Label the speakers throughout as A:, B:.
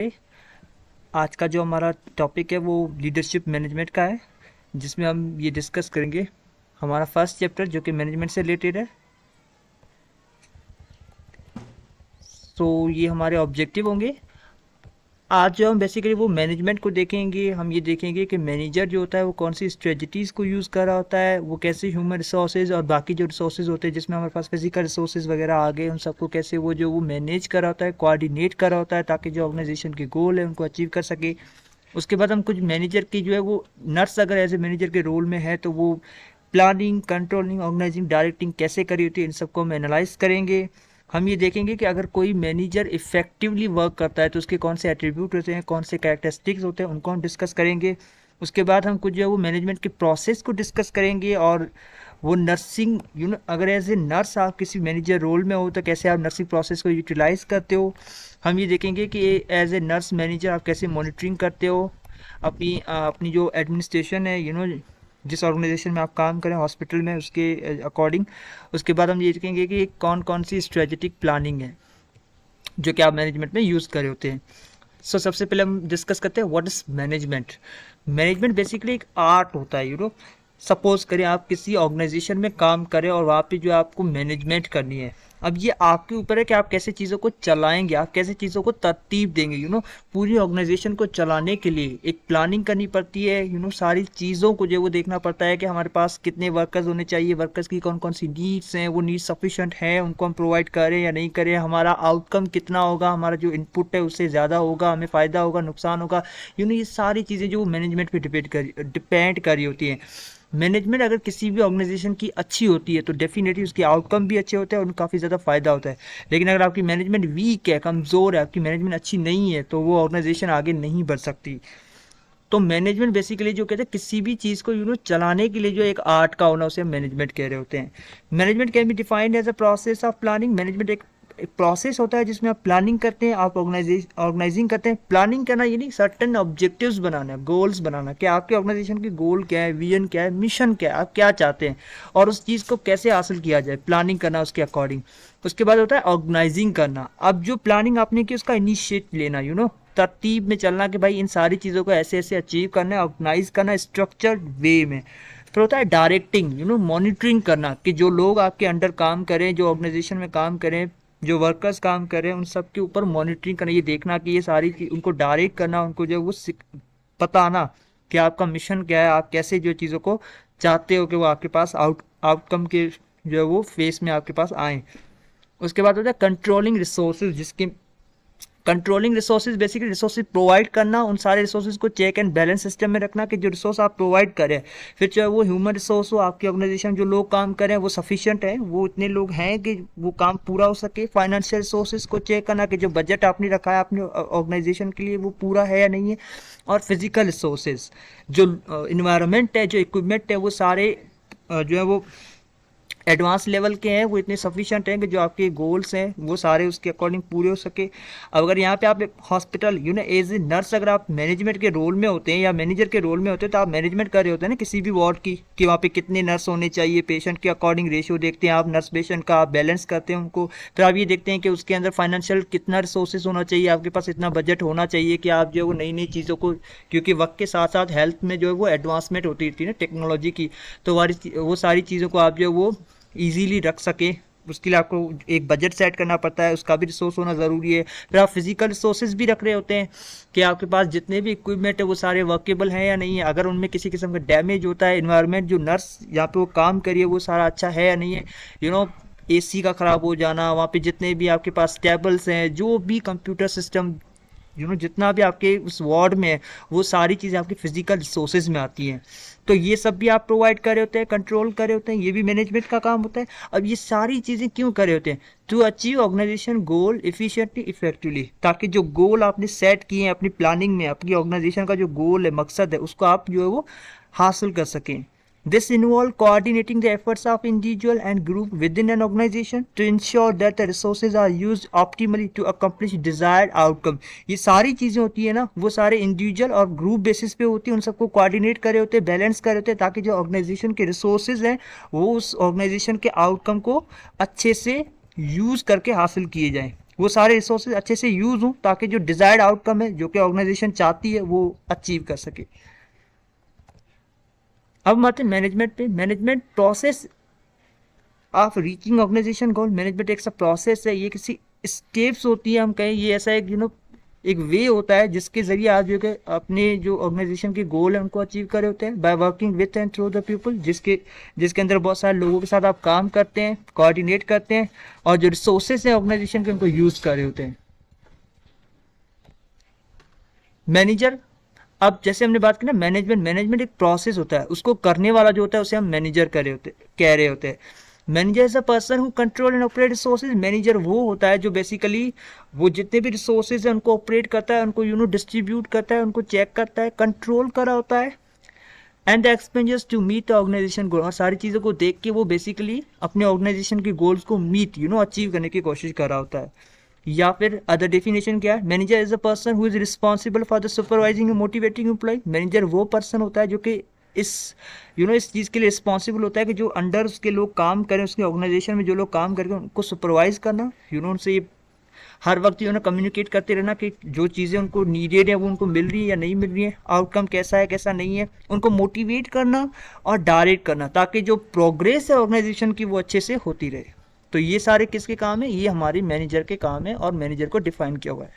A: आज का जो हमारा टॉपिक है वो लीडरशिप मैनेजमेंट का है, जिसमें हम ये डिस्कस करेंगे हमारा फर्स्ट चैप्टर जो कि मैनेजमेंट से रिलेटेड है। तो ये हमारे ऑब्जेक्टिव होंगे। आज जो हम बेसिकली वो मैनेजमेंट को देखेंगे, हम ये देखेंगे कि मैनेजर जो होता है वो कौन सी स्ट्रेटजीज़ को यूज़ कर रहा होता है, वो कैसे ह्यूमन रिसोर्सेज और बाकी जो रिसोर्सेज होते हैं जिसमें हमारे पास फिजिकल रिसोर्सेज वगैरह आ गए, उन सबको कैसे वो मैनेज कर रहा होता है, कोऑर्डिनेट कर रहा होता है ताकि जो ऑर्गेनाइजेशन के गोल है उनको अचीव कर सके। उसके बाद हम कुछ मैनेजर की जो है वो नर्स अगर एज ए मैनेजर के रोल में है तो वो प्लानिंग, कंट्रोलिंग, ऑर्गेनाइजिंग, डायरेक्टिंग कैसे करी होती है, इन सबको हम एनालाइज करेंगे। हम ये देखेंगे कि अगर कोई मैनेजर इफेक्टिवली वर्क करता है तो उसके कौन से एट्रीब्यूट होते हैं, कौन से कैरेक्टरिस्टिक्स होते हैं, उनको हम डिस्कस करेंगे। उसके बाद हम कुछ जो है वो मैनेजमेंट के प्रोसेस को डिस्कस करेंगे और वो नर्सिंग अगर एज ए नर्स आप किसी मैनेजर रोल में हो तो कैसे आप नर्सिंग प्रोसेस को यूटिलाइज करते हो। हम ये देखेंगे कि एज ए नर्स मैनेजर आप कैसे मॉनिटरिंग करते हो अपनी अपनी जो एडमिनिस्ट्रेशन है, जिस ऑर्गेनाइजेशन में आप काम करें हॉस्पिटल में, उसके अकॉर्डिंग। उसके बाद हम ये देखेंगे कि कौन कौन सी स्ट्रेटेजिक प्लानिंग है जो कि आप मैनेजमेंट में यूज़ कर रहे होते हैं। सबसे पहले हम डिस्कस करते हैं what is management. Management basically एक आर्ट होता है। सपोज करें आप किसी ऑर्गेनाइजेशन में काम करें और वहाँ पे जो आपको मैनेजमेंट करनी है। अब ये आपके ऊपर है कि आप कैसे चीज़ों को चलाएंगे, आप कैसे चीज़ों को तरतीब देंगे। पूरी ऑर्गेनाइजेशन को चलाने के लिए एक प्लानिंग करनी पड़ती है। सारी चीज़ों को जो वो देखना पड़ता है कि हमारे पास कितने वर्कर्स होने चाहिए, वर्कर्स की कौन कौन सी नीड्स हैं, वो नीड्स सफिशेंट हैं, उनको हम प्रोवाइड करें या नहीं करें, हमारा आउटकम कितना होगा, हमारा जो इनपुट है उससे ज़्यादा होगा, हमें फ़ायदा होगा, नुकसान होगा। ये सारी चीज़ें जो मैनेजमेंट पर डिपेंड कर रही होती हैं। मैनेजमेंट अगर किसी भी ऑर्गेनाइजेशन की अच्छी होती है तो डेफिनेटली उसके आउटकम भी अच्छे होते हैं और उनको काफ़ी ज़्यादा फायदा होता है। लेकिन अगर आपकी मैनेजमेंट वीक है, कमज़ोर है, आपकी मैनेजमेंट अच्छी नहीं है तो वो ऑर्गेनाइजेशन आगे नहीं बढ़ सकती। तो मैनेजमेंट बेसिकली जो कहते हैं किसी भी चीज़ को चलाने के लिए जो एक आर्ट का होना, उसे हम मैनेजमेंट कह रहे होते हैं। Management can be defined as a process of planning. Management एक प्रोसेस होता है जिसमें आप प्लानिंग करते हैं, आप ऑर्गेनाइजिंग करते हैं। प्लानिंग करना ये नहीं, सर्टेन ऑब्जेक्टिव्स बनाना, गोल्स बनाना कि आपके ऑर्गेनाइजेशन के गोल क्या है, विजन क्या है, मिशन क्या है, आप क्या चाहते हैं और उस चीज़ को कैसे हासिल किया जाए, प्लानिंग करना उसके अकॉर्डिंग। उसके बाद होता है ऑर्गेनाइजिंग करना। अब जो प्लानिंग आपने की उसका इनिशिएट लेना, तरतीब में चलना कि भाई इन सारी चीज़ों को ऐसे ऐसे अचीव करना है, ऑर्गेनाइज करना स्ट्रक्चर्ड वे में। फिर होता है डायरेक्टिंग, मॉनिटरिंग करना कि जो लोग आपके अंडर काम करें, जो ऑर्गेनाइजेशन में काम करें, जो वर्कर्स काम कर रहे हैं, उन सब के ऊपर मॉनिटरिंग करना, ये देखना कि ये सारी उनको डायरेक्ट करना, उनको जो वो बताना कि आपका मिशन क्या है, आप कैसे जो चीज़ों को चाहते हो कि वो आपके पास आउटकम के जो है वो फेस में आपके पास आए। उसके बाद होता है कंट्रोलिंग रिसोर्सेज, जिसके controlling resources basically resources provide करना, उन सारे रिसोर्सेज को चेक एंड बैलेंस सिस्टम में रखना कि जो रिसोर्स आप प्रोवाइड करें, फिर चाहे वो ह्यूमन रिसोर्स हो, आपकी ऑर्गेनाइजेशन जो लोग काम करें वो सफिशिएंट है, वो इतने लोग हैं कि वो काम पूरा हो सके। फाइनेंशियल रिसोर्सेज को चेक करना कि जो बजट आपने रखा है अपने ऑर्गेनाइजेशन के लिए वो पूरा है या नहीं है। और फिजिकल रिसोर्सेज, जो इन्वायरमेंट है, जो इक्विपमेंट है, वो सारे जो है वो एडवांस लेवल के हैं, वो इतने सफिशिएंट हैं कि जो आपके गोल्स हैं वो सारे उसके अकॉर्डिंग पूरे हो सके। अगर यहाँ पे आप एक हॉस्पिटल एज ए नर्स अगर आप मैनेजमेंट के रोल में होते हैं या मैनेजर के रोल में होते हैं तो आप मैनेजमेंट कर रहे होते हैं ना किसी भी वार्ड की, कि वहाँ पे कितने नर्स होने चाहिए, पेशेंट के अकॉर्डिंग रेशियो देखते हैं आप, नर्स पेशेंट का आप बैलेंस करते हैं उनको। फिर आप ये देखते हैं कि उसके अंदर फाइनेंशियल कितना रिसोर्सेज होना चाहिए, आपके पास इतना बजट होना चाहिए कि आप जो है वो नई नई चीज़ों को, क्योंकि वक्त के साथ साथ हेल्थ में जो है वो एडवांसमेंट होती रहती है ना टेक्नोलॉजी की, तो वो सारी चीज़ों को आप जो है वो ईजीली रख सके, उसके लिए आपको एक बजट सेट करना पड़ता है, उसका भी रिसोर्स होना ज़रूरी है। फिर आप फिजिकल रिसोर्सेज भी रख रहे होते हैं कि आपके पास जितने भी इक्विपमेंट है वो सारे वर्केबल हैं या नहीं है, अगर उनमें किसी किस्म का डैमेज होता है, इन्वायरमेंट जो नर्स यहाँ पे वो काम करिए वो सारा अच्छा है या नहीं है। एसी का ख़राब हो जाना, वहाँ पे जितने भी आपके पास टेबल्स हैं, जो भी कंप्यूटर सिस्टम जितना भी आपके उस वार्ड में है, वो सारी चीज़ें आपके फिजिकल रिसोर्सेज में आती हैं। तो ये सब भी आप प्रोवाइड कर रहे होते हैं, कंट्रोल कर रहे होते हैं, ये भी मैनेजमेंट का काम होता है। अब ये सारी चीज़ें क्यों कर रहे होते हैं? To achieve organisation goal efficiently effectively, ताकि जो गोल आपने सेट किए हैं अपनी प्लानिंग में, अपनी ऑर्गेनाइजेशन का जो गोल है, मकसद है, उसको आप जो है वो हासिल कर सकें। This involves coordinating the efforts of individual and group within an organization to ensure that the resources are used optimally to accomplish desired outcome। ये सारी चीज़ें होती है ना, वो सारे इंडिविजुअल और ग्रुप बेसिस पे होती है, उन सबको कोऑर्डिनेट करे होते हैं, बैलेंस करे होते हैं, ताकि जो ऑर्गेनाइजेशन के रिसोर्सेज हैं वो उस ऑर्गेनाइजेशन के आउटकम को अच्छे से यूज़ करके हासिल किए जाएँ। वो सारे रिसोर्सेज अच्छे से यूज हों ताकि जो डिजायर्ड आउटकम है जो कि ऑर्गेनाइजेशन चाहती है वो अचीव कर सके। अब हम आते हैं मैनेजमेंट पे। Management process of reaching organisation goal. Management एक सा प्रोसेस है, ये किसी स्टेप्स होती है, हम कहें ये ऐसा एक एक वे होता है जिसके जरिए आप जो है अपने जो ऑर्गेनाइजेशन के गोल है उनको अचीव करे होते हैं by working with and through the people, जिसके अंदर बहुत सारे लोगों के साथ आप काम करते हैं, कोऑर्डिनेट करते हैं और जो रिसोर्सेज हैं ऑर्गेनाइजेशन के उनको यूज कर रहे होते हैं। मैनेजर, अब जैसे हमने बात की ना मैनेजमेंट एक प्रोसेस होता है, उसको करने वाला जो होता है उसे हम मैनेजर कह रहे होते हैं। Manager is a person who control and operate resources. Manager वो होता है जो बेसिकली वो जितने भी रिसोर्सेज हैं उनको ऑपरेट करता है, उनको डिस्ट्रीब्यूट करता है, उनको चेक करता है, कंट्रोल करा होता है। And the expenditures to meet the organisation goal, और सारी चीज़ों को देख के वो बेसिकली अपने ऑर्गेनाइजेशन के गोल्स को मीट अचीव करने की कोशिश कर रहा होता है। या फिर अदर डेफिनेशन क्या है, manager is a person who is responsible for the supervising and motivating employ. Manager वो पर्सन होता है जो कि इस इस चीज़ के लिए रिस्पॉन्सिबल होता है कि जो अंडर उसके लोग काम करें, उसके ऑर्गेनाइजेशन में जो लोग काम करें उनको सुपरवाइज करना, उनसे ये हर वक्त कम्युनिकेट करते रहना कि जो चीज़ें उनको नीडेड है वो उनको मिल रही है या नहीं मिल रही है, आउटकम कैसा है कैसा नहीं है, उनको मोटिवेट करना और डायरेक्ट करना ताकि जो प्रोग्रेस है ऑर्गेनाइजेशन की वो अच्छे से होती रहे। तो ये सारे किसके काम है, ये हमारी मैनेजर के काम है और मैनेजर को डिफाइन किया हुआ है।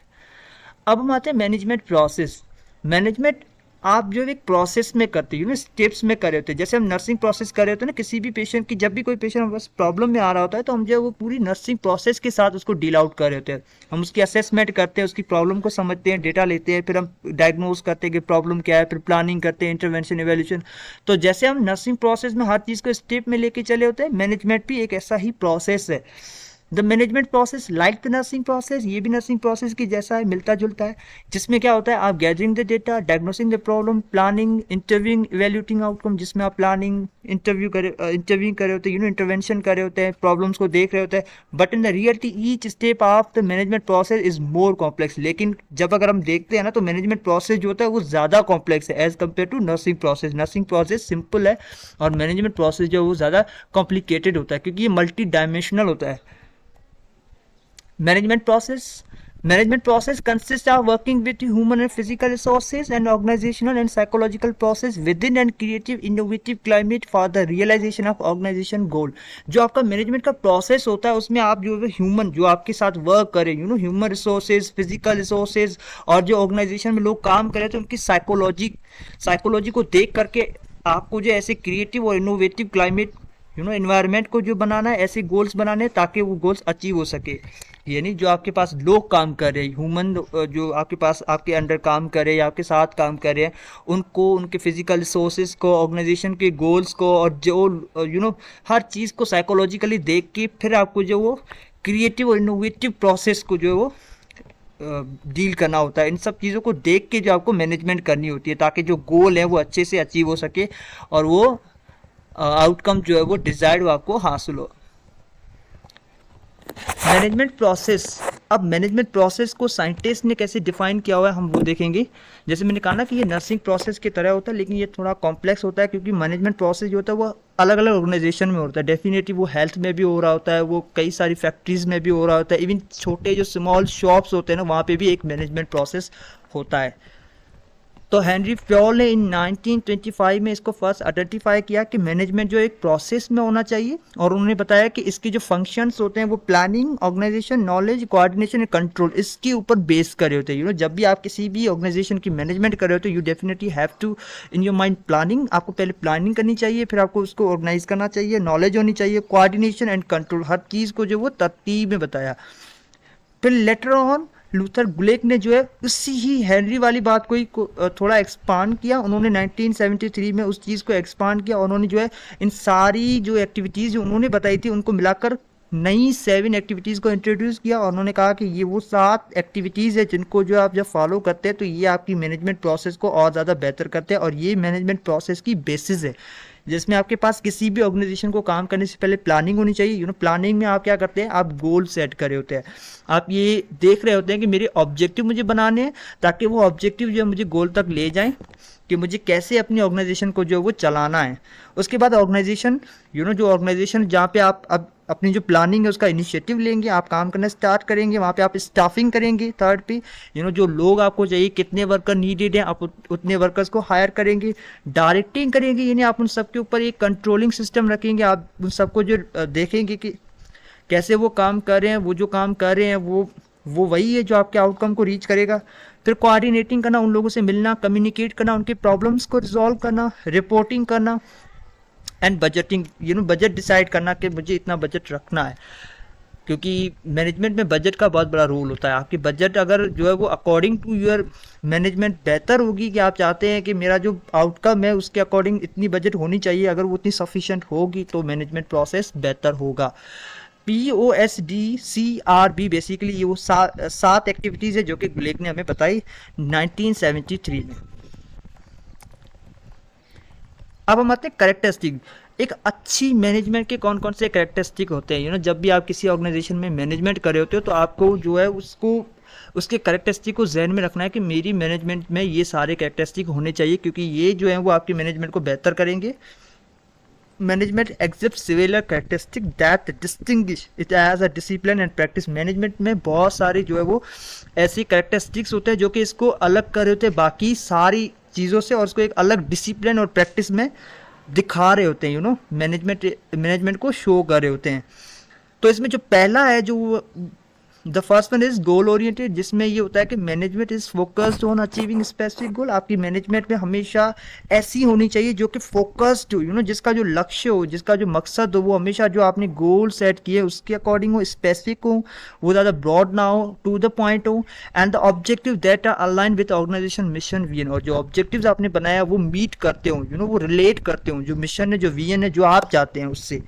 A: अब हम आते हैं मैनेजमेंट प्रोसेस। मैनेजमेंट आप जो एक प्रोसेस में करते हो स्टेप्स में कर रहे होते हैं। जैसे हम नर्सिंग प्रोसेस कर रहे होते हैं ना, किसी भी पेशेंट की, जब भी कोई पेशेंट बस प्रॉब्लम में आ रहा होता है तो हम जो वो पूरी नर्सिंग प्रोसेस के साथ उसको डील आउट कर रहे होते हैं। हम उसकी असेसमेंट करते हैं, उसकी प्रॉब्लम को समझते हैं, डेटा लेते हैं, फिर हम डायग्नोज करते हैं कि प्रॉब्लम क्या है, फिर प्लानिंग करते हैं, इंटरवेंशन, इवैल्यूएशन। तो जैसे हम नर्सिंग प्रोसेस में हर चीज़ को स्टेप में लेके चले होते हैं, मैनेजमेंट भी एक ऐसा ही प्रोसेस है। The management process like the nursing process, ये भी नर्सिंग प्रोसेस की जैसा है, मिलता जुलता है, जिसमें क्या होता है आप gathering the data, diagnosing the problem, planning, interviewing, evaluating outcome, जिसमें आप प्लानिंग, इंटरव्यूइंग कर रहे होते हैं, इंटरवेंशन कर रहे होते हैं, प्रॉब्लम्स को देख रहे होते हैं। But in the reality each step of the management process is more complex. लेकिन जब अगर हम देखते हैं ना तो मैनेजमेंट प्रोसेस जो होता है वो ज़्यादा कॉम्प्लेक्स है as compare to nursing process. Nursing process simple है और मैनेजमेंट प्रोसेस जो है वो ज़्यादा कॉम्प्लिकेटेड होता है क्योंकि ये मल्टी डायमेंशनल होता है। Management process consists of working with human and physical resources and organizational and psychological process within and creative innovative climate for the realization of organization goal। जो आपका मैनेजमेंट का प्रोसेस होता है उसमें आप जो ह्यूमन जो आपके साथ वर्क करें ह्यूमन रिसोर्सेज, फिजिकल रिसोर्सेज और जो ऑर्गेनाइजेशन में लोग काम करें तो उनकी साइकोलॉजी को देख करके आपको जो ऐसे क्रिएटिव और इनोवेटिव क्लाइमेट एनवायरनमेंट को जो बनाना है, ऐसे गोल्स बनाने ताकि वो गोल्स अचीव हो सके। यानी जो आपके पास लोग काम कर रहे हैं, ह्यूमन जो आपके पास आपके अंडर काम कर रहे हैं या आपके साथ काम कर रहे हैं, उनको उनके फिजिकल रिसोर्सेज को, ऑर्गेनाइजेशन के गोल्स को और जो हर चीज़ को साइकोलॉजिकली देख के फिर आपको जो वो क्रिएटिव और इनोवेटिव प्रोसेस को जो है वो डील करना होता है। इन सब चीज़ों को देख के जो आपको मैनेजमेंट करनी होती है ताकि जो गोल है वो अच्छे से अचीव हो सके और वो आउटकम जो है वो डिजायर्ड आपको हासिल हो। मैनेजमेंट प्रोसेस, अब मैनेजमेंट प्रोसेस को साइंटिस्ट ने कैसे डिफाइन किया हुआ है हम वो देखेंगे। जैसे मैंने कहा ना कि ये नर्सिंग प्रोसेस की तरह होता है लेकिन ये थोड़ा कॉम्प्लेक्स होता है क्योंकि मैनेजमेंट प्रोसेस जो होता है वो अलग अलग ऑर्गेनाइजेशन में होता है। डेफिनेटली वो हेल्थ में भी हो रहा होता है, वो कई सारी फैक्ट्रीज में भी हो रहा होता है, इवन छोटे जो स्मॉल शॉप्स होते हैं ना वहाँ पे भी एक मैनेजमेंट प्रोसेस होता है। तो हेनरी फ्योल ने इन 1925 में इसको फर्स्ट आइडेंटिफाई किया कि मैनेजमेंट जो एक प्रोसेस में होना चाहिए और उन्होंने बताया कि इसके जो फंक्शंस होते हैं वो planning, organisation, knowledge, coordination and control इसके ऊपर बेस करे होते हैं। जब भी आप किसी भी ऑर्गेनाइजेशन की मैनेजमेंट कर रहे होते हो you definitely have to in your mind planning, आपको पहले प्लानिंग करनी चाहिए, फिर आपको उसको ऑर्गेनाइज करना चाहिए, नॉलेज होनी चाहिए, कोऑर्डिनेशन एंड कंट्रोल, हर चीज़ को जो वो तरतीब में बताया। फिर लेटर ऑन लूथर गुलेक ने जो है उसी ही हेनरी वाली बात को ही थोड़ा एक्सपांड किया। उन्होंने 1973 में उस चीज़ को एक्सपांड किया। उन्होंने जो है इन सारी जो एक्टिविटीज़ जो उन्होंने बताई थी उनको मिलाकर नई 7 एक्टिविटीज़ को इंट्रोड्यूस किया और उन्होंने कहा कि ये वो 7 एक्टिविटीज़ है जिनको जो आप जब फॉलो करते हैं तो ये आपकी मैनेजमेंट प्रोसेस को और ज़्यादा बेहतर करते हैं और ये मैनेजमेंट प्रोसेस की बेसिस है जिसमें आपके पास किसी भी ऑर्गेनाइजेशन को काम करने से पहले प्लानिंग होनी चाहिए। प्लानिंग में आप क्या करते हैं, आप गोल सेट कर रहे होते हैं, आप ये देख रहे होते हैं कि मेरे ऑब्जेक्टिव मुझे बनाने हैं ताकि वो ऑब्जेक्टिव जो है मुझे गोल तक ले जाएं कि मुझे कैसे अपनी ऑर्गेनाइजेशन को जो है वो चलाना है। उसके बाद ऑर्गेनाइजेशन जो ऑर्गेनाइजेशन जहाँ पे आप अब अपनी जो प्लानिंग है उसका इनिशिएटिव लेंगे, आप काम करना स्टार्ट करेंगे, वहाँ पे आप स्टाफिंग करेंगे, थर्ड पे जो लोग आपको चाहिए, कितने वर्कर नीडेड हैं, आप उतने वर्कर्स को हायर करेंगे, डायरेक्टिंग करेंगे, यानी आप उन सबके ऊपर एक कंट्रोलिंग सिस्टम रखेंगे, आप उन सबको जो देखेंगे कि कैसे वो काम कर रहे हैं, वो जो काम कर रहे हैं वो वही है जो आपके आउटकम को रीच करेगा। फिर कोऑर्डिनेटिंग करना, उन लोगों से मिलना, कम्युनिकेट करना, उनके प्रॉब्लम्स को रिजॉल्व करना, रिपोर्टिंग करना, एंड बजटिंग, बजट डिसाइड करना कि मुझे इतना बजट रखना है, क्योंकि मैनेजमेंट में बजट का बहुत बड़ा रोल होता है। आपकी बजट अगर जो है वो अकॉर्डिंग टू योर मैनेजमेंट बेहतर होगी, कि आप चाहते हैं कि मेरा जो आउटकम है उसके अकॉर्डिंग इतनी बजट होनी चाहिए, अगर वो उतनी सफिशिएंट होगी तो मैनेजमेंट प्रोसेस बेहतर होगा। POSDCRB बेसिकली ये वो सात एक्टिविटीज़ है जो कि ग्लेक ने हमें बताई 1973 में। अब हम आते हैं करेक्टरिस्टिक। एक अच्छी मैनेजमेंट के कौन कौन से करेक्टरिस्टिक होते हैं, जब भी आप किसी ऑर्गेनाइजेशन में मैनेजमेंट कर रहे होते हो तो आपको जो है उसके करेक्टरिस्टिक को जहन में रखना है कि मेरी मैनेजमेंट में ये सारे करेक्टरिस्टिक होने चाहिए, क्योंकि ये जो है वो आपकी मैनेजमेंट को बेहतर करेंगे। Management exhibit similar characteristic that distinguish it as a discipline and practice. Management में बहुत सारे जो है वो ऐसी कैरेक्टरिस्टिक्स होते हैं जो कि इसको अलग कर रहे होते हैं बाकी सारी चीज़ों से, और उसको एक अलग डिसिप्लिन और प्रैक्टिस में दिखा रहे होते हैं, मैनेजमेंट को शो कर रहे होते हैं। तो इसमें जो पहला है जो the first one is goal oriented, जिसमें ये होता है कि management is focused on achieving specific goal. आपकी मैनेजमेंट में हमेशा ऐसी होनी चाहिए जो कि फोकस्ड हो, जिसका जो लक्ष्य हो, जिसका जो मकसद हो, वो हमेशा जो आपने गोल सेट किए उसके अकॉर्डिंग हो, स्पेसिफिक हो, वो ज़्यादा ब्रॉड ना हो, टू द पॉइंट हो, and the objective that are align with organisation mission vision. और जो ऑब्जेक्टिव्स आपने बनाया वो मीट करते हो, वो रिलेट करते हो जो मिशन है, जो विजन है, जो आप चाहते हैं उससे।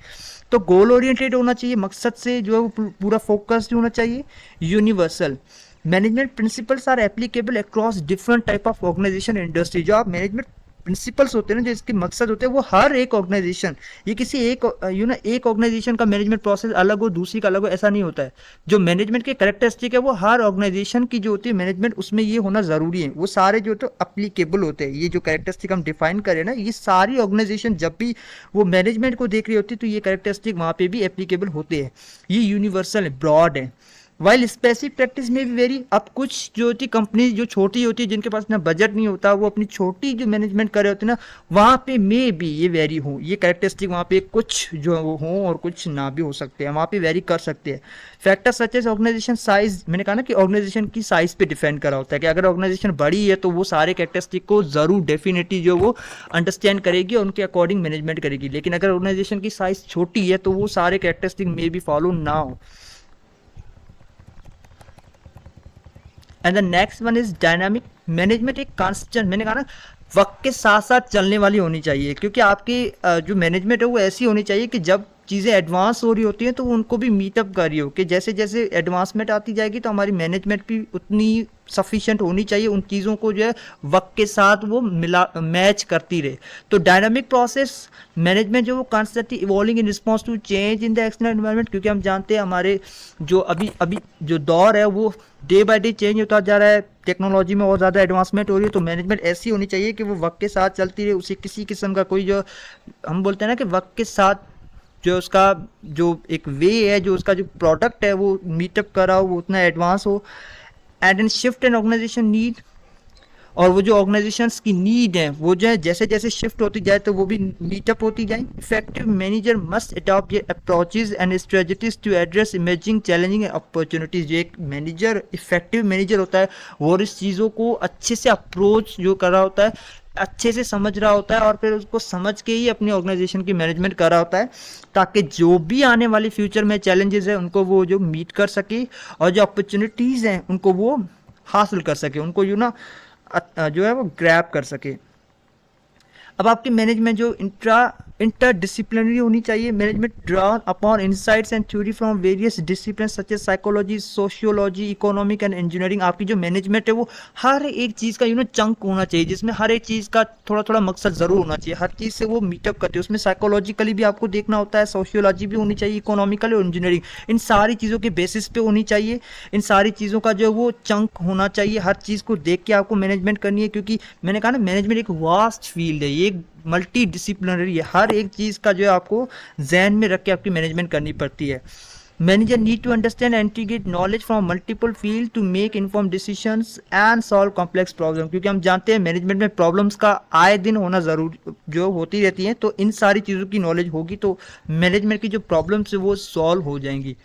A: तो गोल ओरिएंटेड होना चाहिए, मकसद से जो है वो पूरा फोकस्ड होना चाहिए। Universal management principles are applicable across different type of organisation industry. जो आप मैनेजमेंट प्रिंसिपल्स होते हैं ना, जो इसके मकसद होते हैं, वो हर एक ऑर्गेनाइजेशन, ये किसी एक एक ऑर्गेनाइजेशन का मैनेजमेंट प्रोसेस अलग हो, दूसरी का अलग हो, ऐसा नहीं होता है। जो मैनेजमेंट के कैरेक्टरिस्टिक है वो हर ऑर्गेनाइजेशन की जो होती है मैनेजमेंट, उसमें ये होना ज़रूरी है। वो सारे जो तो अप्लीकेबल होते हैं, ये जो कैरेक्टरिस्टिक हम डिफाइन करें ना, ये सारी ऑर्गेनाइजेशन जब भी वो मैनेजमेंट को देख रही होती है तो ये कैरेक्टरिस्टिक वहाँ पे भी एप्लीकेबल होते हैं। ये यूनिवर्सल है, ब्रॉड है। वाइल स्पेसिफिक प्रैक्टिस में भी वेरी। अब कुछ जो होती कंपनी जो छोटी होती है, जिनके पास ना बजट नहीं होता, वो अपनी छोटी जो मैनेजमेंट कर रहे होते हैं ना, वहाँ पे मे भी ये वेरी हो, ये कैरेक्टरिस्टिक वहाँ पे कुछ जो हो और कुछ ना भी हो सकते हैं, वहाँ पे वेरी कर सकते हैं। Factor such as organisation size, मैंने कहा ना कि ऑर्गेनाइजेशन की साइज पे डिपेंड करा होता है, कि अगर ऑर्गेनाइजेशन बड़ी है तो वो सारे कैरेक्टरिस्टिक को जरूर डेफिनेटली जो वो अंडरस्टैंड करेगी और उनके अकॉर्डिंग मैनेजमेंट करेगी। लेकिन अगर ऑर्गेनाइजेशन की साइज छोटी है तो वो सारे कैरेक्टरिस्टिक मे भी फॉलो ना हो। And the next one is dynamic management. एक कांस्टेंट, मैंने कहा ना, वक्त के साथ साथ चलने वाली होनी चाहिए, क्योंकि आपकी जो मैनेजमेंट है वो ऐसी होनी चाहिए कि जब चीज़ें एडवांस हो रही होती हैं तो उनको भी मीटअप कर रही हो, कि जैसे जैसे एडवांसमेंट आती जाएगी तो हमारी मैनेजमेंट भी उतनी सफिशिएंट होनी चाहिए, उन चीज़ों को जो है वक्त के साथ वो मैच करती रहे। तो डायनामिक प्रोसेस मैनेजमेंट जो वो constantly evolving in response to change in the external environment, क्योंकि हम जानते हैं हमारे जो अभी जो दौर है वो डे बाय डे चेंज होता जा रहा है, टेक्नोलॉजी में और ज़्यादा एडवांसमेंट हो रही है। तो मैनेजमेंट ऐसी होनी चाहिए कि वो वक्त के साथ चलती रहे, उसे किसी किस्म का कोई, जो हम बोलते हैं ना कि वक्त के साथ जो उसका जो एक वे है, जो उसका जो प्रोडक्ट है वो मीटअप कर रहा हो, वो उतना एडवांस हो। And in shift and organisation need, और वो जो ऑर्गेनाइजेशंस की नीड है वो जो है जैसे जैसे शिफ्ट होती जाए तो वो भी मीटअप होती जाए। इफेक्टिव मैनेजर मस्ट अडॉप्ट ये approaches and strategies to address emerging challenging opportunities. जो एक मैनेजर, इफेक्टिव मैनेजर होता है, वो इस चीज़ों को अच्छे से अप्रोच जो कर रहा होता है, अच्छे से समझ रहा होता है, और फिर उसको समझ के ही अपनी ऑर्गेनाइजेशन की मैनेजमेंट कर रहा होता है, ताकि जो भी आने वाली फ्यूचर में चैलेंजेस है उनको वो जो मीट कर सके, और जो अपॉर्चुनिटीज़ हैं उनको वो हासिल कर सके, उनको जो है वो ग्रैब कर सके। अब आपकी मैनेजमेंट जो इंटरडिसिप्लिनरी होनी चाहिए। Management draw upon insights and theory from various discipline such as psychology, sociology, economic and engineering. आपकी जो मैनेजमेंट है वो हर एक चीज़ का चंक होना चाहिए, जिसमें हर एक चीज़ का थोड़ा थोड़ा मकसद ज़रूर होना चाहिए, हर चीज़ से वो मीटअप करती है। उसमें साइकोलॉजिकली भी आपको देखना होता है, सोशियोलॉजी भी होनी चाहिए, इकोनॉमिकल और इंजीनियरिंग, इन सारी चीज़ों के बेसिस पे होनी चाहिए। इन सारी चीज़ों का जो वो चंक होना चाहिए, हर चीज़ को देख के आपको मैनेजमेंट करनी है, क्योंकि मैंने कहा ना मैनेजमेंट एक वास्ट फील्ड है, ये मल्टी डिसिप्लिनरी है, हर एक चीज़ का जो है आपको जहन में रख के आपकी मैनेजमेंट करनी पड़ती है। Manager need to understand and integrate knowledge from multiple field to make inform decisions and solve complex problem, क्योंकि हम जानते हैं मैनेजमेंट में प्रॉब्लम्स का आए दिन होना ज़रूरी जो होती रहती हैं, तो इन सारी चीज़ों की नॉलेज होगी तो मैनेजमेंट की जो प्रॉब्लम्स है वो सॉल्व हो जाएंगी।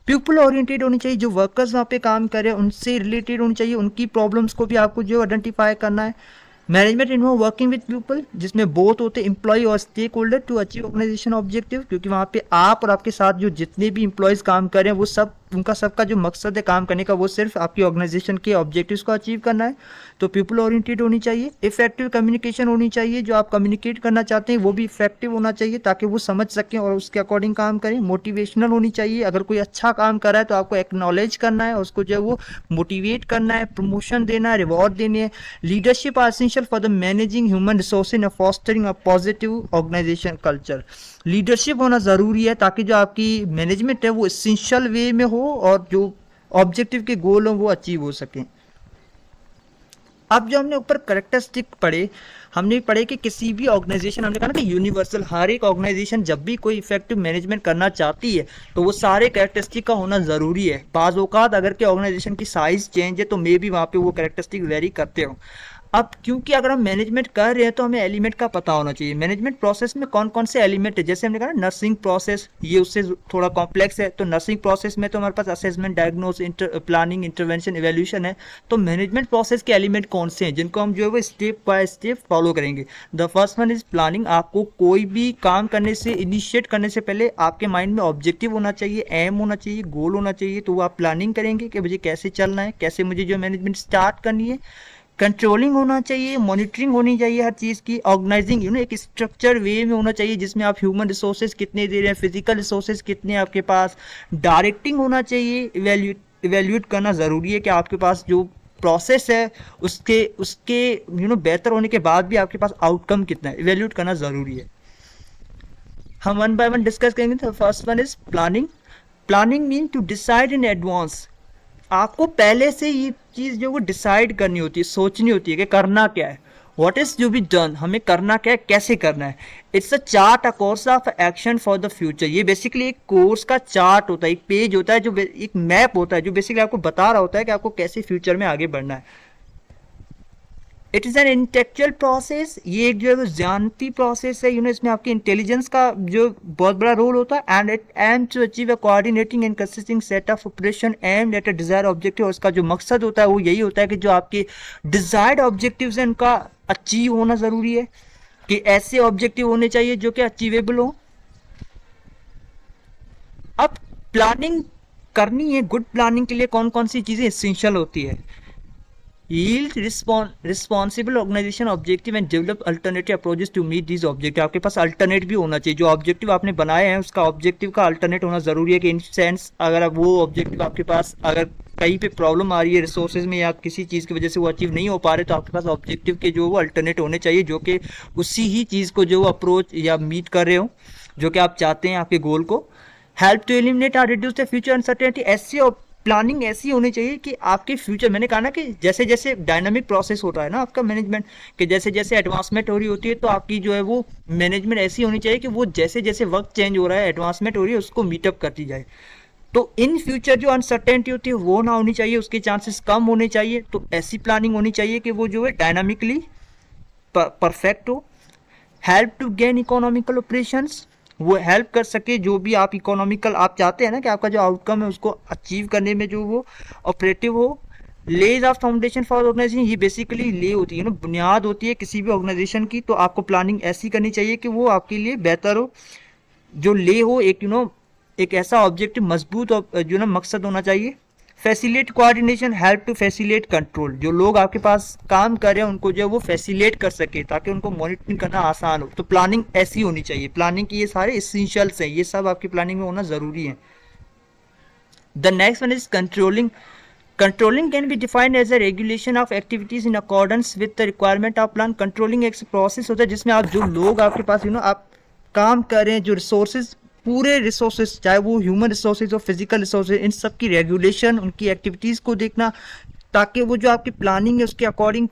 A: पीपल ओरिएंटेड होनी चाहिए, जो वर्कर्स वहाँ पे काम कर रहे हैं उनसे रिलेटेड होनी चाहिए, उनकी प्रॉब्लम्स को भी आपको जो आइडेंटिफाई करना है। Management involve working with people, जिसमें बोथ होते हैं एम्प्लॉय और stakeholder to achieve organisation objective, क्योंकि वहाँ पे आप और आपके साथ जो जितने भी एम्प्लॉयज़ काम कर रहे हैं वो सब उनका सबका जो मकसद है काम करने का वो सिर्फ आपकी ऑर्गेनाइजेशन के ऑब्जेक्टिव्स को अचीव करना है। तो पीपल ओरिएंटेड होनी चाहिए। इफेक्टिव कम्युनिकेशन होनी चाहिए, जो आप कम्युनिकेट करना चाहते हैं वो भी इफेक्टिव होना चाहिए ताकि वो समझ सकें और उसके अकॉर्डिंग काम करें। मोटिवेशनल होनी चाहिए, अगर कोई अच्छा काम कर रहा है तो आपको एक्नॉलेज करना है, उसको जो है वो मोटिवेट करना है, प्रमोशन देना है, रिवॉर्ड देने हैं। Leadership are essential for the managing human resources and fostering a positive organisation culture. Leadership होना ज़रूरी है ताकि जो आपकी मैनेजमेंट है वो एसेंशियल वे में हो और जो ऑब्जेक्टिव के गोल हो वो अचीव हो सकें। अब जो हमने ऊपर कैरेक्टरिस्टिक पढ़े, हमने पढ़े कि किसी भी ऑर्गेनाइजेशन, हमने कहा ना कि यूनिवर्सल, हर एक ऑर्गेनाइजेशन जब भी कोई इफेक्टिव मैनेजमेंट करना चाहती है तो वो सारे कैरेक्टरिस्टिक का होना ज़रूरी है। बाज़ औक़ात अगर के ऑर्गेनाइजेशन की साइज़ चेंज है तो मे भी वहाँ पे वो कैरेक्टरिस्टिक वेरी करते हो। अब क्योंकि अगर हम मैनेजमेंट कर रहे हैं तो हमें एलिमेंट का पता होना चाहिए। मैनेजमेंट प्रोसेस में कौन कौन से एलिमेंट है, जैसे हमने कहा नर्सिंग प्रोसेस, ये उससे थोड़ा कॉम्प्लेक्स है। तो नर्सिंग प्रोसेस में तो हमारे पास assessment, diagnose, planning, intervention, evaluation है। तो मैनेजमेंट प्रोसेस के एलिमेंट कौन से हैं जिनको हम जो है वो स्टेप बाय स्टेप फॉलो करेंगे। The first one is planning. आपको कोई भी काम करने से, इनिशिएट करने से पहले आपके माइंड में ऑब्जेक्टिव होना चाहिए, एम होना चाहिए, गोल होना चाहिए। तो वो आप प्लानिंग करेंगे कि मुझे कैसे चलना है, कैसे मुझे जो मैनेजमेंट स्टार्ट करनी है। कंट्रोलिंग होना चाहिए, मॉनिटरिंग होनी चाहिए हर चीज़ की। ऑर्गेनाइजिंग एक स्ट्रक्चर वे में होना चाहिए जिसमें आप ह्यूमन रिसोर्सेज कितने दे रहे हैं, फिजिकल रिसोर्सेज कितने हैं आपके पास। डायरेक्टिंग होना चाहिए, इवेल्यूएट करना ज़रूरी है कि आपके पास जो प्रोसेस है उसके बेहतर होने के बाद भी आपके पास आउटकम कितना है, इवेल्यूएट करना ज़रूरी है। हम वन बाय वन डिस्कस करेंगे। तो first one is planning. Planning mean to decide in advance. आपको पहले से ये चीज़ जो वो डिसाइड करनी होती है, सोचनी होती है कि करना क्या है। What is to be done, हमें करना क्या है, कैसे करना है। It's a chart, a course of action for the future. ये बेसिकली एक कोर्स का चार्ट होता है, एक पेज होता है, जो एक मैप होता है जो बेसिकली आपको बता रहा होता है कि आपको कैसे फ्यूचर में आगे बढ़ना है। It is an intellectual process. ये एक जो है वो जानती प्रोसेस है, इसमें आपकी इंटेलिजेंस का जो बहुत बड़ा रोल होता है। And it aim to achieve a coordinating and consisting set of operation aim at a desired objective. उसका जो मकसद होता है वो यही होता है कि जो आपके डिजायर्ड ऑब्जेक्टिव्स हैं उनका अचीव होना ज़रूरी है, कि ऐसे ऑब्जेक्टिव होने चाहिए जो कि अचीवेबल हो। अब प्लानिंग करनी है, गुड प्लानिंग के लिए कौन कौन सी चीज़ें एसेंशियल होती है। Yield responsible organization objective and develop alternative approaches to meet these objectives। आपके पास अल्टरनेट भी होना चाहिए, जो ऑब्जेक्टिव आपने बनाए हैं उसका ऑब्जेक्टिव का अल्टरनेट होना ज़रूरी है। कि इन सेंस अगर वो ऑब्जेक्टिव आपके पास अगर कहीं पे प्रॉब्लम आ रही है रिसोर्सेज में या किसी चीज़ की वजह से वो अचीव नहीं हो पा रहे, तो आपके पास ऑब्जेक्टिव के जो वो अल्टरनेट होने चाहिए जो कि उसी ही चीज़ को जो अप्रोच या मीट कर रहे हो जो कि आप चाहते हैं आपके गोल को। हेल्प टू एलिमिनेट और रिड्यूस द फ्यूचर अनसर्टेनिटी। ऐसी प्लानिंग ऐसी होनी चाहिए कि आपके फ्यूचर, मैंने कहा ना कि जैसे जैसे डायनामिक प्रोसेस होता है ना आपका मैनेजमेंट, कि जैसे जैसे एडवांसमेंट हो रही होती है तो आपकी जो है वो मैनेजमेंट ऐसी होनी चाहिए कि वो जैसे जैसे वक्त चेंज हो रहा है, एडवांसमेंट हो रही है, उसको मीटअप करती जाए। तो इन फ्यूचर जो अनसर्टेनिटी होती है वो ना होनी चाहिए, उसके चांसेस कम होने चाहिए। तो ऐसी प्लानिंग होनी चाहिए कि वो जो है डायनामिकली परफेक्ट हो। Help to gain economical operations, वो हेल्प कर सके जो भी आप इकोनॉमिकल आप चाहते हैं ना कि आपका जो आउटकम है उसको अचीव करने में जो वो ऑपरेटिव हो। लेज ऑफ फाउंडेशन फॉर ऑर्गेनाइजेशन, ये बेसिकली ले होती है ना, बुनियाद होती है किसी भी ऑर्गेनाइजेशन की। तो आपको प्लानिंग ऐसी करनी चाहिए कि वो आपके लिए बेहतर हो, जो ले हो एक एक ऐसा ऑब्जेक्टिव मजबूत मकसद होना चाहिए। Facilitate coordination, help to facilitate control. जो लोग आपके पास काम कर रहे हैं उनको जो है वो फैसिलिटेट कर सके ताकि उनको मॉनिटरिंग करना आसान हो। तो प्लानिंग ऐसी होनी चाहिए। प्लानिंग की ये सारे एसेंशियल्स हैं, ये सब आपकी प्लानिंग में होना ज़रूरी है। The next one is controlling. Controlling can be defined as a regulation of activities in accordance with the requirement of plan. Controlling एक प्रोसेस होता है जिसमें आप जो लोग आपके पास आप काम कर रहे हैं, जो रिसोर्सेज, पूरे रिसोर्सेज, चाहे वो ह्यूमन रिसोर्सेज और फिजिकल रिसोर्सेज, इन सब की रेगुलेशन, उनकी एक्टिविटीज़ को देखना ताकि वो जो आपकी प्लानिंग है उसके अकॉर्डिंग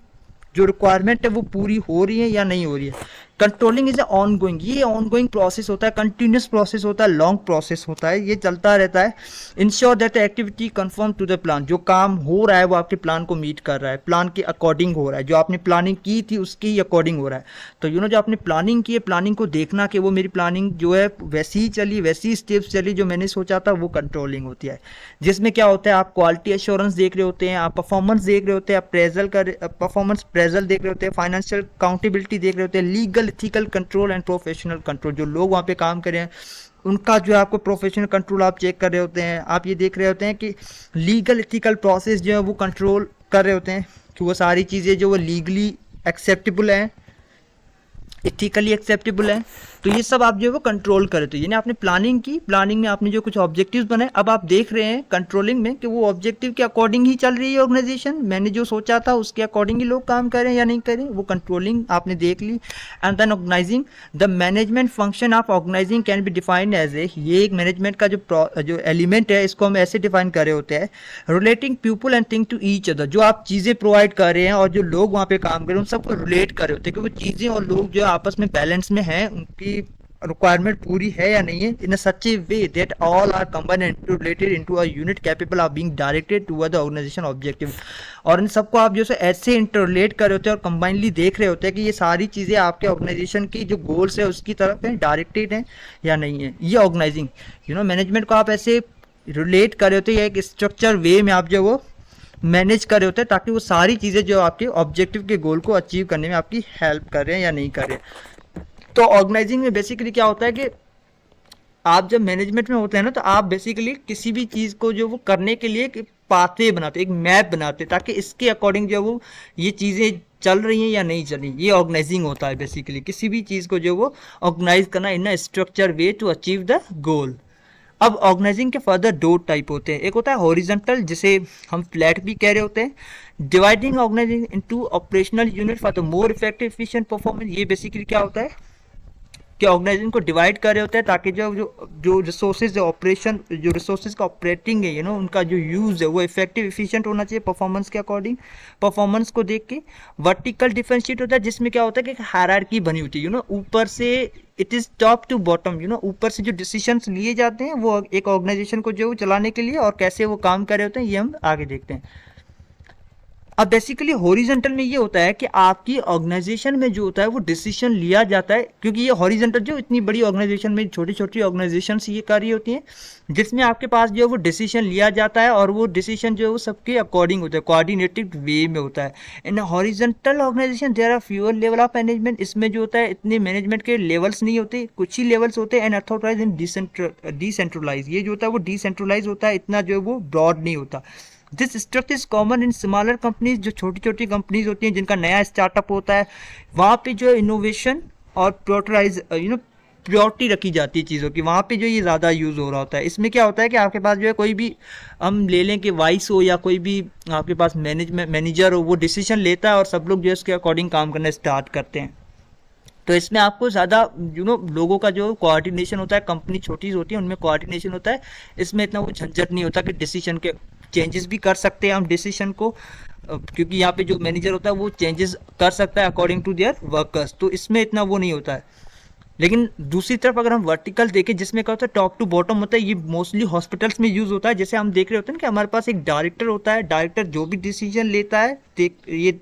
A: जो रिक्वायरमेंट है वो पूरी हो रही है या नहीं हो रही है। Controlling is a on going, ये ऑन गोइंग प्रोसेस होता है, कंटिन्यूस प्रोसेस होता है, लॉन्ग प्रोसेस होता है, ये चलता रहता है। Ensure that activity confirm to the plan, जो काम हो रहा है वो आपके प्लान को मीट कर रहा है, प्लान के अकॉर्डिंग हो रहा है, जो आपने प्लानिंग की थी उसके ही अकॉर्डिंग हो रहा है। तो जो आपने प्लानिंग की है, प्लानिंग को देखना कि वो मेरी प्लानिंग जो है वैसी ही चली, वैसी स्टेप्स चली जो मैंने सोचा था, वो कंट्रोलिंग होती है। जिसमें क्या होता है, आप क्वालिटी एश्योरेंस देख रहे होते हैं, आप परफॉर्मेंस देख रहे होते हैं, आप परफॉर्मेंस प्रेजल देख रहे होते हैं, फाइनेंशियल अकाउंटेबिलिटी देख रहे होते हैं, legal ethical control and professional control, जो लोग वहाँ पे काम कर रहे हैं उनका जो है आपको प्रोफेशनल कंट्रोल आप चेक कर रहे होते हैं। आप ये देख रहे होते हैं कि लीगल एथिकल प्रोसेस जो है वो कंट्रोल कर रहे होते हैं कि वो सारी चीज़ें जो वो लीगली एक्सेप्टेबल हैं, एथिकली एक्सेप्टेबल है। तो ये सब आप जो है वो कंट्रोल करे, तो यानी आपने प्लानिंग की, प्लानिंग में आपने जो कुछ ऑब्जेक्टिव्स बनाए, अब आप देख रहे हैं कंट्रोलिंग में कि वो ऑब्जेक्टिव के अकॉर्डिंग ही चल रही है ऑर्गेनाइजेशन, मैंने जो सोचा था उसके अकॉर्डिंग ही लोग काम करें या नहीं करें, वो कंट्रोलिंग आपने देख ली। And then organising, the management function of organising can be defined as a, ये एक मैनेजमेंट का जो एलिमेंट है इसको हम ऐसे डिफाइन कर रहे होते हैं, relating people and thing to each other, जो आप चीज़ें प्रोवाइड कर रहे हैं और जो लोग वहाँ पे काम कर रहे हैं उन सबको रिलेट कर रहे होते हैं कि वो चीज़ें और लोग जो आपस में बैलेंस में हैं, उनकी रिक्वायरमेंट पूरी है या नहीं है, in a such a way that all are combined and related into a unit capable of being directed toward the organisation objective. और इन सबको आप जो है ऐसे इंटरलेट कर रहे होते हैं और कंबाइनली देख रहे होते हैं कि ये सारी चीज़ें आपके ऑर्गेनाइजेशन की जो गोल्स है उसकी तरफ है, डायरेक्टेड है या नहीं है। ये ऑर्गेनाइजिंग मैनेजमेंट को आप ऐसे रिलेट कर रहे होते हैं, एक स्ट्रक्चर वे में आप जो वो मैनेज कर रहे होते हैं ताकि वो सारी चीज़ें जो आपके ऑब्जेक्टिव के गोल को अचीव करने में आपकी हेल्प कर रहे हैं या नहीं कर रहे हैं। तो ऑर्गेनाइजिंग में बेसिकली क्या होता है कि आप जब मैनेजमेंट में होते हैं ना, तो आप बेसिकली किसी भी चीज़ को जो वो करने के लिए एक पाथवे बनाते, एक मैप बनाते, ताकि इसके अकॉर्डिंग जो वो ये चीज़ें चल रही हैं या नहीं चल रही, ये ऑर्गेनाइजिंग होता है। बेसिकली किसी भी चीज़ को जो वो ऑर्गेनाइज करना in a structure way to achieve the goal. अब ऑर्गेनाइजिंग के फर्दर दो टाइप होते हैं, एक होता है हॉरिजॉन्टल जिसे हम फ्लैट भी कह रहे होते हैं, dividing organising into operational unit for the more effective efficient performance. ये बेसिकली क्या होता है कि ऑर्गेनाइजेशन को डिवाइड कर रहे होते हैं ताकि जो जो जो रिसोर्सेज ऑपरेशन, जो रिसोर्सेज का ऑपरेटिंग है उनका जो यूज़ है वो इफेक्टिव एफिशिएंट होना चाहिए परफॉर्मेंस के अकॉर्डिंग, परफॉर्मेंस को देख के। वर्टिकल डिफरेंशिएट होता है जिसमें क्या होता है कि हायरार्की बनी होती है, ऊपर से it is top to bottom, ऊपर से जो डिसीजंस लिए जाते हैं वो एक ऑर्गेनाइजेशन को जो चलाने के लिए और कैसे वो काम कर रहे होते हैं, ये हम आगे देखते हैं। अब बेसिकली हॉरिजॉन्टल में ये होता है कि आपकी ऑर्गेनाइजेशन में जो होता है वो डिसीजन लिया जाता है, क्योंकि ये हॉरिजॉन्टल जो इतनी बड़ी ऑर्गेनाइजेशन में छोटी छोटी ऑर्गेनाइजेशंस ये कर रही होती हैं, जिसमें आपके पास जो है वो डिसीजन लिया जाता है और वो डिसीजन जो है वो सबके अकॉर्डिंग होता है, कोऑर्डिनेटेड वे में होता है। In horizontal organisation there are fewer level of management, इसमें जो होता है इतने मैनेजमेंट के लेवल्स नहीं होते, कुछ ही लेवल्स होते हैं। एंड अथॉराइज इन डिसेंट्रलाइज, ये जो होता है वो डिसेंट्रलाइज होता है, इतना जो है वो ब्रॉड नहीं होता। This structure is common in smaller companies, जो छोटी छोटी कंपनीज होती हैं जिनका नया स्टार्टअप होता है, वहाँ पे जो है इनोवेशन और प्योरिटी रखी जाती है चीज़ों की, वहाँ पे जो ये ज़्यादा यूज़ हो रहा होता है। इसमें क्या होता है कि आपके पास जो है कोई भी, हम ले लें कि वाइस हो या कोई भी आपके पास मैनेजर हो, वो डिसीजन लेता है और सब लोग जो है उसके अकॉर्डिंग काम करना स्टार्ट करते हैं। तो इसमें आपको ज़्यादा लोगों का जो कोऑर्डिनेशन होता है, कंपनी छोटी होती है उनमें कोऑर्डिनेशन होता है, इसमें इतना वो झंझट नहीं होता कि डिसीजन के चेंजेस भी कर सकते हैं हम डिसीजन को, क्योंकि यहाँ पे जो मैनेजर होता है वो चेंजेस कर सकता है अकॉर्डिंग टू देयर वर्कर्स, तो इसमें इतना वो नहीं होता है। लेकिन दूसरी तरफ अगर हम वर्टिकल देखें जिसमें क्या होता है टॉप टू बॉटम होता है, ये मोस्टली हॉस्पिटल्स में यूज़ होता है। जैसे हम देख रहे होते हैं कि हमारे पास एक डायरेक्टर होता है, डायरेक्टर जो भी डिसीजन लेता है ये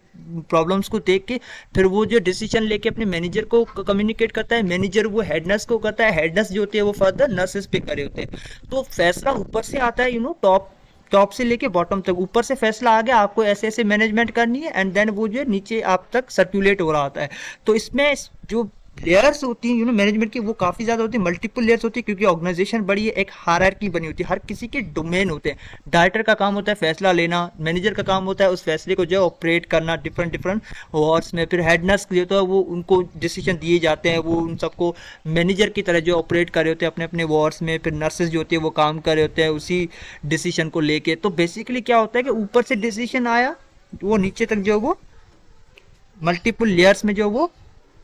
A: प्रॉब्लम्स को देख के, फिर वो जो डिसीजन लेके अपने मैनेजर को कम्युनिकेट करता है, मैनेजर वो हेड नर्स को करता है, हेड नर्स जो होती है वो फर्दर नर्सेस पे करे होते हैं। तो फैसला ऊपर से आता है, टॉप से लेके बॉटम तक, ऊपर से फैसला आ गया आपको ऐसे ऐसे मैनेजमेंट करनी है, एंड देन वो जो है नीचे आप तक सर्कुलेट हो रहा होता है। तो इसमें जो लेयर्स होती हैं मैनेजमेंट की वो काफ़ी ज़्यादा होती है, मल्टीपल लेयर्स होती है, क्योंकि ऑर्गेनाइजेशन बड़ी है, एक हायरार्की बनी होती है, हर किसी के डोमेन होते हैं। डायरेक्टर का काम होता है फैसला लेना, मैनेजर का काम होता है उस फैसले को जो है ऑपरेट करना डिफरेंट वार्ड्स में, फिर हेड नर्स जो होता है वो उनको डिसीजन दिए जाते हैं, वो उन सबको मैनेजर की तरह जो ऑपरेट कर रहे होते हैं अपने अपने वार्ड्स में, फिर नर्सेज जो होती है वो काम कर रहे होते हैं उसी डिसीजन को लेके। तो बेसिकली क्या होता है कि ऊपर से डिसीजन आया, वो नीचे तक जो वो मल्टीपल लेयर्स में जो वो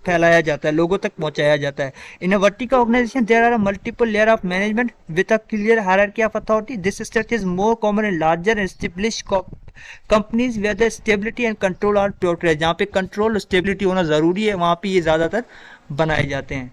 A: फैलाया जाता है, लोगों तक पहुंचाया जाता है। In a vertical organisation there are multiple layer of management with a clear hierarchy of authority. This structure is more common in larger established companies where the stability and control are pure. जहाँ पे control और stability होना ज़रूरी है, वहाँ पे ये ज़्यादातर बनाए जाते हैं।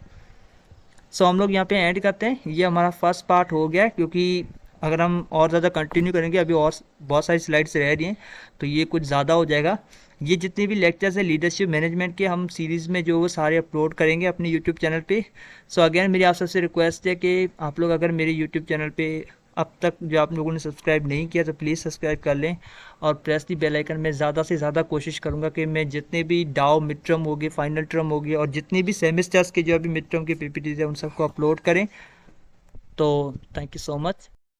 A: सो हम लोग यहाँ पे ऐड करते हैं। ये हमारा फर्स्ट पार्ट हो गया, क्योंकि अगर हम और ज़्यादा कंटिन्यू करेंगे, अभी और बहुत सारी स्लाइड्स रह रही हैं, तो ये कुछ ज़्यादा हो जाएगा। ये जितने भी लेक्चर्स हैं लीडरशिप मैनेजमेंट के, हम सीरीज़ में जो वो सारे अपलोड करेंगे अपने यूट्यूब चैनल पे। सो अगेन मेरी आप सबसे रिक्वेस्ट है कि आप लोग अगर मेरे यूट्यूब चैनल पे अब तक जो आप लोगों ने सब्सक्राइब नहीं किया तो प्लीज़ सब्सक्राइब कर लें और प्रेस दी बेल आइकन। मैं ज़्यादा से ज़्यादा कोशिश करूँगा कि मैं जितने भी डाउ मिड टर्म होगी, फाइनल टर्म होगी और जितने भी सेमेस्टर्स के जो अभी मिड टर्म के पीपीटीज है उन सबको अपलोड करें। तो थैंक यू सो मच।